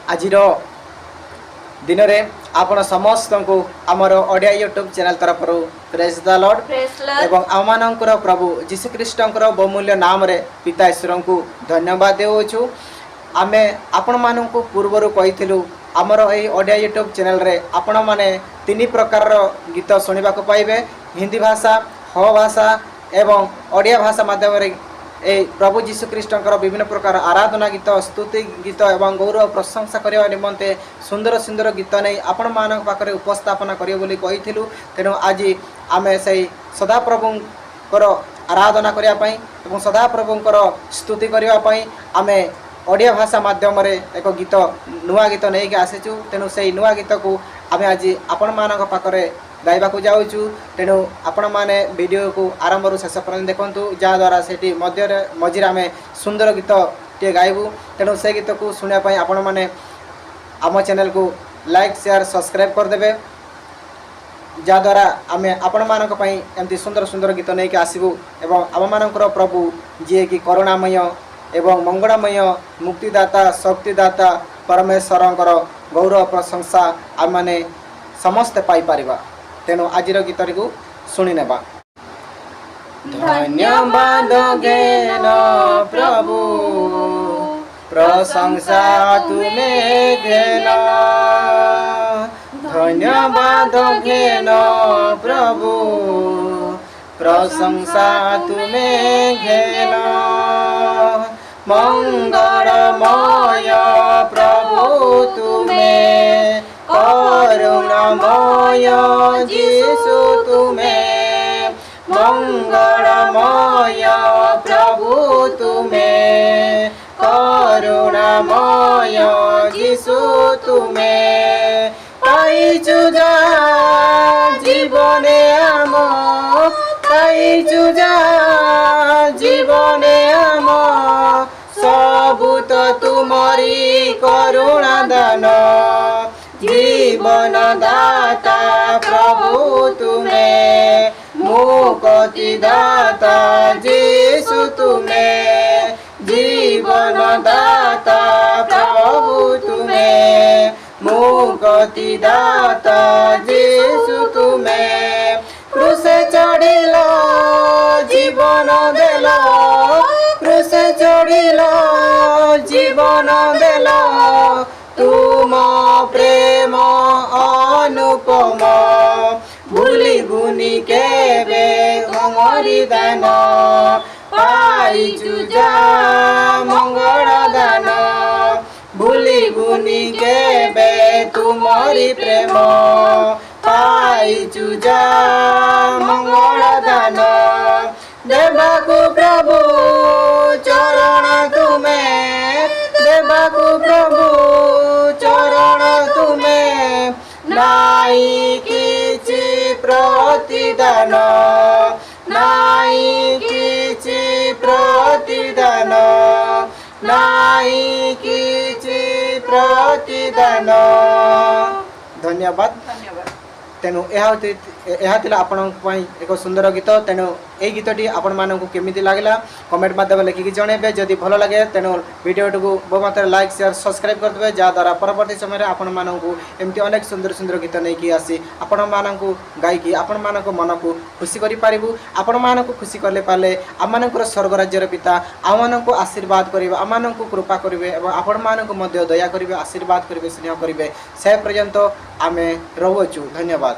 आजिर दिन में आपण समस्त को आमर ओडिया यूट्यूब चैनल तरफ प्रेज द लॉर्ड एवं आमर प्रभु जीशु ख्रीष्टर बहुमूल्य नाम रे पिता ईश्वर को धन्यवाद देउछु। आमे आपण मानू पूर्वर कही आमर ये ओडिया यूट्यूब चैनल रे आपण माने तीन प्रकार गीत शुणा पाइबे, हिंदी भाषा, ह भाषा एवं ओडिया भाषा माध्यम प्रभु जीशु ख्रीष्टर विभिन्न प्रकार आराधना गीत, स्तुति गीत एवं गौरव प्रशंसा करने निमंते सुंदर सुंदर गीत नहीं आपण मान पाखे उपस्थापना करियो बोली कही। तेणु आज आम से सदाप्रभुंकर आराधना करने एवं सदाप्रभुंकर स्तुति करने आम ओडिया भाषा माध्यम एक गीत नुआ गीत नहीं कि आसीचु। तेणु से नुआ गीत को आम आज आपण मान पाखे गाइबा को जाऊँ। तेणु आपण मैंने वीडियो को आरंभ शेष पर्यटन देखूँ जहाँद्वारा से मझे आम सुंदर गीत टे गाइबू। तेणु से गीत को शुणापी आपण मैंने आम चैनल को लाइक शेयर सब्सक्राइब करदे जहाँद्वारा आम आपण मानी एमती सुंदर सुंदर गीत नहीं कि आसबू एवं आम मानकर प्रभु जी कि करुणामय एवं मंगलमय मुक्तिदाता शक्तिदाता परमेश्वरंकर गौरव प्रशंसा आम मैंने समस्ते पाइपर। तेणु आजिर गीत को शुणी नेबा। धन्यवाद घेन प्रभु प्रशंसा तुम्हें घेन, धन्यवाद घेन प्रभु प्रशंसा तुम्हें घेन, मंगलमय प्रभु तुम्हें करुणामय जीशु तुम्हें, मंगलमय प्रभु तुम्हें करुणामय जीशु तुम्हें, पाइचु जा जीवने आम, पाइचु जा जीवने आम, सबू तो तुमरी करुणा दान, जीवन दाता प्रभु तुम्हें, मुक्ति दाता जीशु तुम्हें, जीवन दाता प्रभु तुम्हें, मुक्ति दाता जीशु तुम्हें, क्रूसे चढ़िलो जीवन देलो, क्रूसे चढ़िलो जीवन देलो, तुम प्रेम अनुपम भूली गुनी केबे तुमरी दान, पाइचु जा मंगल दान, भूली गुनी केबे तुमरी प्रेम, पाइचु जा मंगल दान, देवाकु प्रभु चरण तुम्हें, देवाकु प्रभु चरण तुम्हें, नाई किछि प्रतिदान, नाई किछि प्रतिदान, नाई किछि प्रतिदान। धन्यवाद। तेणु यह आपण एक सुंदर गीत। तेणु यही गीतटी आपण मानक केमिति लागला कमेंट माध्यम लिखिकी जणेबे। जदि भल लगे तेणु वीडियो को बहु मात्रा लाइक शेयर सब्सक्राइब करदे जहाँद्वारा परवर्ती समय आपण मानक एमती अनेक सुंदर सुंदर गीत नहीं कि आसी आपण मानक गायकी आपण मानक मन को खुशी करि पारिबु। आपण मानक खुशी करले पाले आम मानकर स्वर्ग राज्यर पिता आम मानक आशीर्वाद करिवे, आम मानक कृपा करिवे एवं आपण मानक मध्य दया करिवे, आशीर्वाद करिवे, स्नेह करिवे। से पर्यंत आमे रहउछु। धन्यवाद।